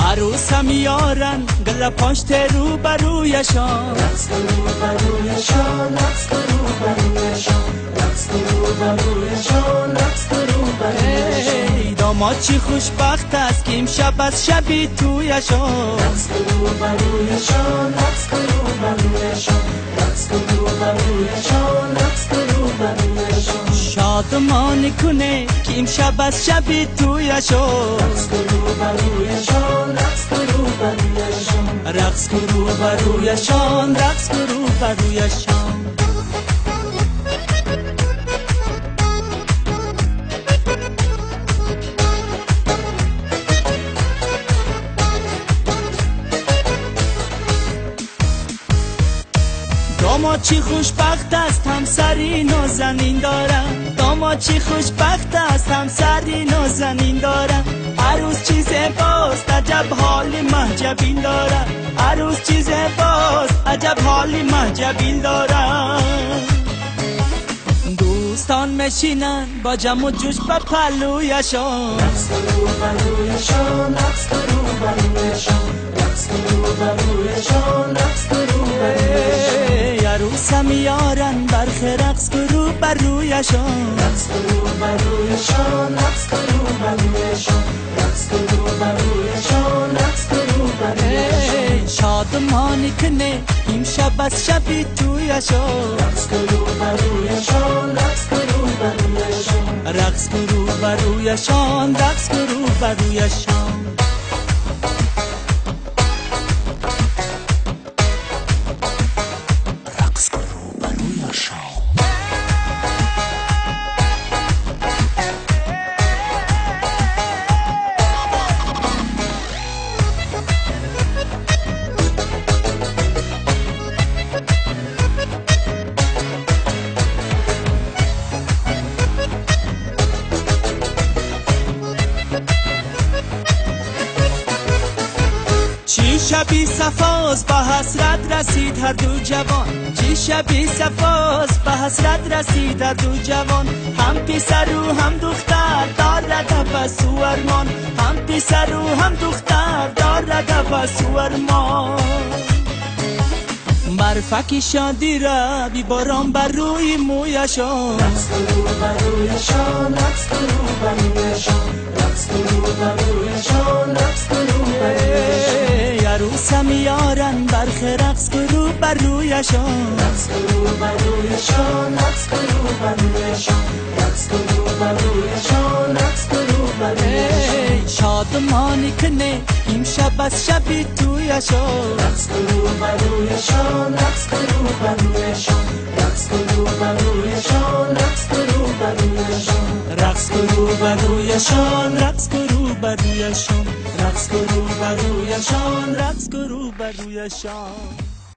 عروس هم یارن گل پشت رو برویشان، رقص کن رو برویشان، رقص کن رو برویشان، رقص کن رو برویشان، رقص کن رو برویشان. ای داماد چی خوشبخت است که امشب از شبی تویشان، رقص کن رو برویشان، رقص کن رو برویشان، رقص کن رو برویشان، رقص کن رو برویشان. شادمان کنه که امشب از شبی تویشان، رقص کن رو برویشان، رقص کن رو برویشان، رقص کن رو برویشان، رقص کن رو برویشان. داماد چی خوشبخت است همسری نازنین دارم، داماد چی خوشبخت است همسری نازنین دارم. عروس چی زیباست عجب حال محجبین دارم، عروس چی زیباست عجب حال محجبین دارم. دوستان میشینن با جم و جوش به پلویشان، رقص کن رو برویشان، رقص کن رو برویشان، رقص کن رو برویشان، رقص کن رو برویشان. عروس هم یارن برخ رقص کن رو برویشان، رقص کن رو برویشان، رقص کن رو برویشان، رقص کن رو برویشان، رقص کن رو برویشان. شادمانی کنه امشب از شبی تویشان، رقص کن رو برویشان، رقص کن رو برویشان، رقص کن رو برویشان، رقص کن رو برویشان. رقص کن رو برویشان. چی شبی صفاست به حسرت رسید هر دو جوان، چی شبی صفاست به حسرت رسید هر دو جوان. هم پسر و هم دختر دارد تفسو ارمان، هم پسر و هم دختر دارد تفسو ارمان. برفک شادی را بی باران بر روی مویشان، رقص کن رو برویشان، رقص کن رو برویشان، رقص کن رو برویشان، رقص کن رو برویشان. عروس هم یارن برخ رقص کن رو برویشان، رقص کن رو برویشان، رقص کن رو برویشان، رقص کن رو برویشان، رقص کن رو برویشان. شادمانی کنه امشب از شبی تویشان، رقص کن رو برویشان، رقص کن رو برویشان، رقص کن رو برویشان، رقص کن رو برویشان. رقص کن رو برویشان، رقص کن رو برویشان، رقص کن رو برویشان، رقص کن رو برویشان.